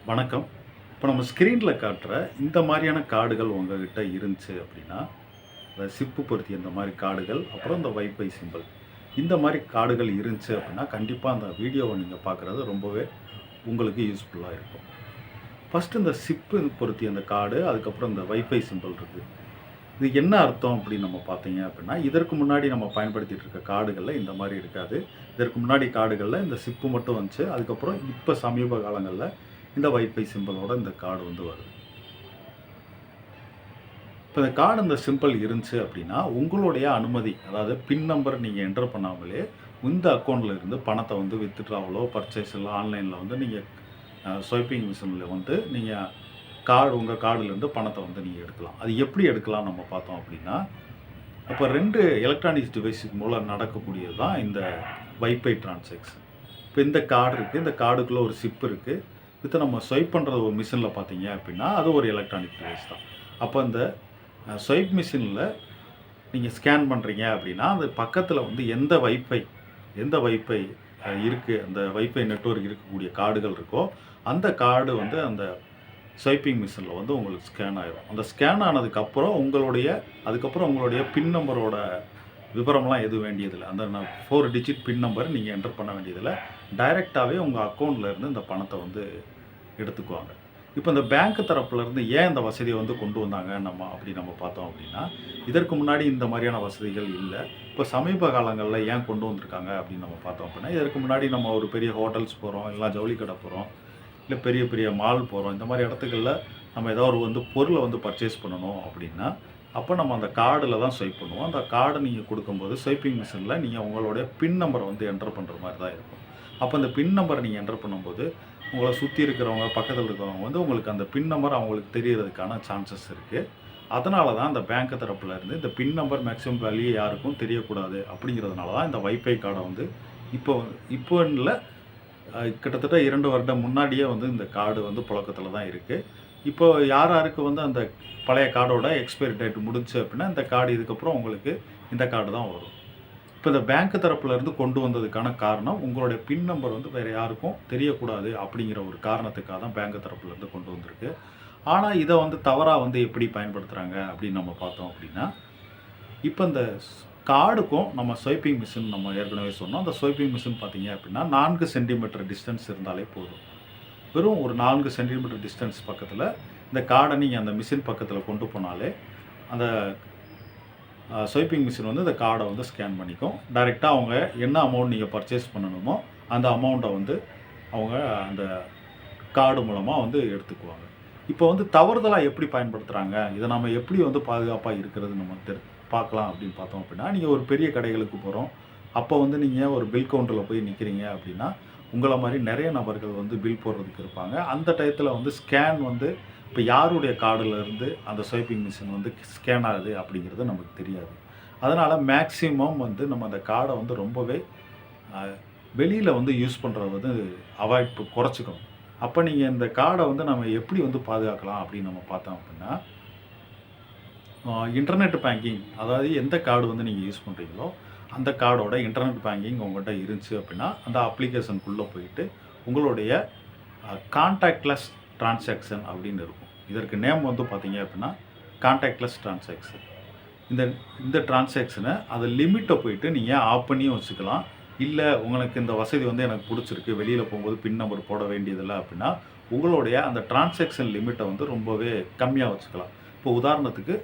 வணக்கம். இப்போ நம்ம ஸ்க்ரீன்ல காட்டுற இந்த மாதிரியான கார்டுகள் உங்ககிட்ட இருந்துச்சு அப்படின்னா, இந்த சிப்பு பொருத்தி இந்த மாதிரி கார்டுகள், அப்புறம் இந்த வைஃபை சிம்பல். இந்த மாதிரி கார்டுகள் இருந்துச்சு அப்படின்னா, கண்டிப்பா அந்த வீடியோவ நீங்க பார்க்குறது ரொம்பவே உங்களுக்கு யூஸ்ஃபுல்லா இருக்கும். ஃபர்ஸ்ட்டு இந்த சிப்பு பொருத்திய அந்த கார்டு, அதுக்கப்புறம் இந்த வைஃபை சிம்பல் இருக்கு. இது என்ன அர்த்தம் அப்படின்னு நம்ம பார்த்தீங்க அப்படின்னா, இதற்கு முன்னாடி நம்ம பயன்படுத்திட்டு இருக்க கார்டுகள்ல இந்த மாரி இருக்காது. இதற்கு முன்னாடி கார்டுகள்ல இந்த சிப்பு மட்டும் வந்துச்சு. அதுக்கப்புறம் இப்ப சமீப காலங்கள்ல இந்த வைஃபை சிம்பலோட இந்த கார்டு வந்து வருது. இப்ப இந்த கார்டு இந்த சிம்பல் இருந்துச்சு அப்படின்னா, உங்களுடைய அனுமதி, அதாவது பின் நம்பர் நீங்க என்டர் பண்ணாமலே, இந்த அக்கவுண்ட்ல இருந்து பணத்த வந்து வித்ட்ராவலோ, பர்ச்சேஸ் எல்லாம் ஆன்லைன்ல வந்து நீங்க ஸ்வைப்பிங் மிஷின்ல வந்து நீங்க உங்க கார்டுலேருந்து பணத்த வந்து நீங்க எடுக்கலாம். அது எப்படி எடுக்கலாம் நம்ம பார்த்தோம் அப்படின்னா, அப்ப 2 எலக்ட்ரானிக்ஸ் டிவைஸ் மூலம் நடக்கக்கூடியது தான் இந்த வைஃபை டிரான்சாக்ஷன். இப்ப இந்த கார்டு இருக்கு. இந்த கார்டுக்குள்ள ஒரு சிப் இருக்கு. இத நம்ம ஸ்வைப் பண்றது ஒரு மிஷின்ல பார்த்தீங்க அப்படின்னா, அது ஒரு எலக்ட்ரானிக் டிவைஸ் தான். அப்ப அந்த ஸ்வைப் மிஷின்ல நீங்க ஸ்கேன் பண்றீங்க அப்படின்னா, அது பக்கத்துல வந்து எந்த வைஃபை இருக்கு, அந்த வைஃபை நெட்வொர்க் இருக்கக்கூடிய கார்டுகள் இருக்கோ, அந்த கார்டு வந்து அந்த ஸ்வைப்பிங் மிஷின்ல வந்து உங்களுக்கு ஸ்கேன் ஆயிரும். அந்த ஸ்கேன் ஆனதுக்கப்புறம் அதுக்கப்புறம் உங்களுடைய பின் நம்பரோட விவரம்லாம் எதுவும் வேண்டியதில்ல. அந்த 4 டிஜிட் பின் நம்பர் நீங்க என்டர் பண்ண வேண்டியதில்ல. டைரக்ட்டாவே உங்க அக்கவுண்ட்ல இருந்து இந்த பணத்த வந்து எடுத்துக்குவாங்க. இப்ப இந்த பேங்க் தரப்புல இருந்து ஏன் இந்த வசதிய வந்து கொண்டு வந்தாங்க நம்ம பார்த்தோம் அப்படின்னா, இதற்கு முன்னாடி இந்த மாரியான வசதிகள் இல்ல. இப்ப சமீப காலங்கள்ல ஏன் கொண்டு வந்திருக்காங்க அப்படின்னு நம்ம பார்த்தோம் அப்படின்னா, இதற்கு முன்னாடி நம்ம ஒரு பெரிய ஹோட்டல்ஸ் போறோம், இல்ல ஜவுளி கடை போறோம், இல்ல பெரிய பெரிய மால் போறோம். இந்த மாரி இடத்துகள்ல நம்ம ஏதோ ஒரு வந்து பொருள வந்து பர்ச்சேஸ் பண்ணணும் அப்படின்னா, அப்ப நம்ம அந்த கார்டுல தான் ஸ்வைப் பண்ணுவோம். அந்த கார்ட நீங்க குடுக்கும்போது ஸ்வைப்பிங் மிஷின்ல நீங்க உங்களுடைய பின் நம்பர வந்து என்டர் பண்ற மாரி தான் இருக்கும். அப்ப அந்த பின் நம்பர நீங்க என்டர் பண்ணும்போது, உங்கள சுத்தி இருக்கிறவங்க, பக்கத்துல இருக்கிறவங்க வந்து உங்களுக்கு அந்த பின் நம்பர் அவங்களுக்கு தெரியறதுக்கான சான்சஸ் இருக்கு. அதனால தான் அந்த பேங்க் தரப்புல இருந்து இந்த பின் நம்பர் மேக்ஸிமம் வெளிய யாருக்கும் தெரியக்கூடாது அப்படிங்கிறதுனால தான் இந்த வைஃபை கார்ட வந்து இப்போ இப்போ இல்ல கிட்டத்தட்ட 2 வருடம் முன்னாடியே வந்து இந்த கார்டு வந்து புழக்கத்துல தான் இருக்கு. இப்போ யாருக்கு வந்து அந்த பழைய கார்டோட எக்ஸ்பைரி டேட் முடிஞ்சுச்சு அப்படின்னா, இந்த கார்டு இதுக்கப்புறம் உங்களுக்கு இந்த கார்டு தான் வரும். இப்ப இந்த பேங்க் தரப்புல இருந்து கொண்டு வந்ததுக்கான காரணம், உங்களுடைய பின் நம்பர் வந்து வேற யாருக்கும் தெரியக்கூடாது அப்படிங்கிற ஒரு காரணத்துக்காக தான் பேங்க் தரப்புல இருந்து கொண்டு வந்திருக்கு. ஆனா, இத வந்து தவறா வந்து எப்படி பயன்படுத்துறாங்க அப்படின்னு நம்ம பார்த்தோம் அப்படின்னா, இப்ப இந்த கார்டுக்கும் நம்ம ஸ்வைப்பிங் மிஷின் நம்ம ஏற்கனவே சொன்னோம். அந்த ஸ்வைப்பிங் மிஷின் பார்த்தீங்க அப்படின்னா, 4 சென்டிமீட்டர் டிஸ்டன்ஸ் இருந்தாலே போதும். வெறும் ஒரு 4 சென்டிமீட்டர் டிஸ்டன்ஸ் பக்கத்துல இந்த கார்ட நீங்க அந்த மிஷின் பக்கத்துல கொண்டு போனாலே, அந்த ஸ்வைப்பிங் மிஷின் வந்து அந்த கார்ட வந்து ஸ்கேன் பண்ணிக்கும். டைரக்ட்டா அவங்க என்ன அமௌண்ட் நீங்க பர்ச்சேஸ் பண்ணணுமோ, அந்த அமௌண்ட்ட வந்து அவங்க அந்த கார்டு மூலமா வந்து எடுத்துக்குவாங்க. இப்போ வந்து தவறுதலா எப்படி பயன்படுத்துறாங்க? இத நம்ம எப்படி வந்து பாதுகாப்பா இருக்கிறது நம்ம பார்க்கலாம் அப்படின்னு பார்த்தோம் அப்படின்னா, நீங்க ஒரு பெரிய கடைகளுக்கு போறோம். அப்போ வந்து நீங்க ஒரு பில் கவுண்டர்ல போய் நிக்கிறீங்க அப்படின்னா, உங்கள மாரி நெறைய நபர்கள் வந்து பில் போடுறதுக்கு இருப்பாங்க. அந்த டயத்துல வந்து ஸ்கேன் வந்து இப்ப யாருடைய கார்டுல இருந்து அந்த ஸ்வைப்பிங் மிஷின் வந்து ஸ்கேன் ஆகுது அப்படிங்கிறது நமக்கு தெரியாது. அதனால மேக்ஸிமம் வந்து நம்ம அந்த கார்ட வந்து ரொம்பவே அ வெளியில வந்து யூஸ் பண்றத வந்து குறைச்சுக்கணும். அப்ப நீங்க இந்த கார்ட வந்து நம்ம எப்படி வந்து பாதுகாக்கலாம் அப்படின்னு நம்ம பார்த்தோம் அப்படின்னா, இன்டர்நெட் பேங்கிங், அதாவது எந்த கார்டு வந்து நீங்க யூஸ் பண்றீங்களோ, அந்த கார்டோட இன்டர்நெட் பேங்கிங் உங்கள்ட்ட இருந்துச்சு அப்படின்னா, அந்த அப்ளிகேஷனுக்குள்ள போயிட்டு உங்களுடைய கான்டாக்ட்லெஸ் டிரான்சாக்ஷன் அப்படின்னு இருக்கும். இதற்கு நேம் வந்து பார்த்தீங்க அப்படின்னா, கான்டாக்ட்லெஸ் டிரான்சாக்ஷன். இந்த இந்த டிரான்சாக்ஷன அது லிமிட்ட போயிட்டு நீங்க ஆஃப் பண்ணியும் வச்சுக்கலாம். இல்ல உங்களுக்கு இந்த வசதி வந்து எனக்கு புடிச்சிருக்கு, வெளியில போகும்போது பின் நம்பர் போட வேண்டியதில்ல அப்படின்னா, உங்களுடைய அந்த டிரான்சாக்ஷன் லிமிட்ட வந்து ரொம்பவே கம்மியா வச்சுக்கலாம். இப்போ உதாரணத்துக்கு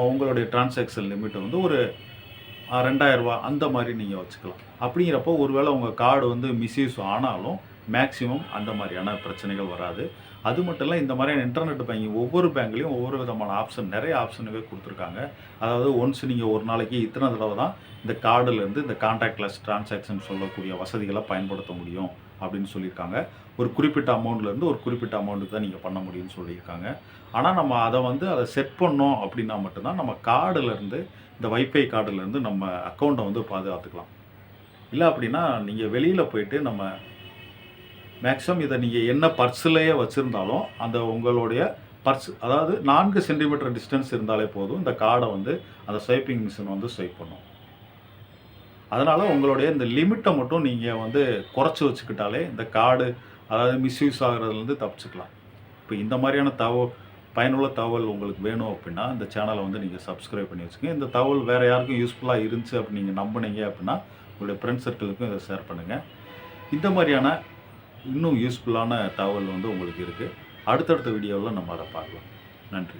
உங்களுடைய டிரான்சாக்ஷன் லிமிட்ட வந்து ஒரு ரூ. 2000 அந்த மாரி நீங்க வச்சுக்கலாம். அப்படிங்கிறப்போ ஒருவேளை உங்க கார்டு வந்து மிஸ்யூஸ் ஆனாலும், மேக்ஸிமம் அந்த மாரியான பிரச்சனைகள் வராது. அது மட்டும் இல்ல, இந்த மாரியான இன்டர்நெட் பேங்கிங் ஒவ்வொரு பேங்க்லயும் ஒவ்வொரு விதமான ஆப்ஷன், நெறைய ஆப்ஷனவே குடுத்துருக்காங்க. அதாவது ஒன்ஸ் நீங்க ஒரு நாளைக்கு இத்தன தடவ தான் இந்த கார்டுல இருந்து இந்த கான்டாக்ட்லெஸ் டிரான்சாக்ஷன் சொல்லக்கூடிய வசதிகள பயன்படுத்த முடியும் அப்படின்னு சொல்லியிருக்காங்க. ஒரு குறிப்பிட்ட அமௌண்ட்ல இருந்து ஒரு குறிப்பிட்ட அமௌண்ட்டுக்கு தான் நீங்க பண்ண முடியும்னு சொல்லியிருக்காங்க. ஆனா, நம்ம அத செட் பண்ணோம் அப்படின்னா மட்டும் தான் நம்ம கார்டுல இருந்து இந்த வைஃபை கார்டுல இருந்து நம்ம அக்கவுண்ட்ட வந்து பாதுகாத்துக்கலாம். இல்ல அப்படின்னா, நீங்க வெளியில போயிட்டு நம்ம மேக்ஸிமம் இத நீங்க என்ன பர்ஸ்லயே வச்சிருந்தாலும், அந்த உங்களுடைய அதாவது 4 சென்டிமீட்டர் டிஸ்டன்ஸ் இருந்தாலே போதும். இந்த கார்ட வந்து அந்த ஸ்வைப்பிங் மிஷின் வந்து ஸ்வைப் பண்ணும். அதனால உங்களுடைய இந்த லிமிட்ட மட்டும் நீங்க வந்து குறைச்சு வச்சுக்கிட்டாலே, இந்த கார்டு அதாவது மிஸ்யூஸ் ஆகுறதுலருந்து தப்பிச்சுக்கலாம். இப்போ இந்த மாதிரியான பயனுள்ள தகவல் உங்களுக்கு வேணும் அப்படின்னா இந்த சேனலை வந்து நீங்கள் சப்ஸ்கிரைப் பண்ணி வச்சுக்கோங்க. இந்த தகவல் வேறு யாருக்கும் யூஸ்ஃபுல்லாக இருந்துச்சு அப்படின்னு நீங்கள் நம்பினீங்க அப்படின்னா உங்களுடைய ஃப்ரெண்ட்ஸ் சர்க்கிளுக்கும் இதை ஷேர் பண்ணுங்கள். இந்த மாதிரியான இன்னும் யூஸ்ஃபுல்லான தகவல் வந்து உங்களுக்கு இருக்குது. அடுத்தடுத்த வீடியோவில் நம்ம அதை பார்க்கலாம். நன்றி.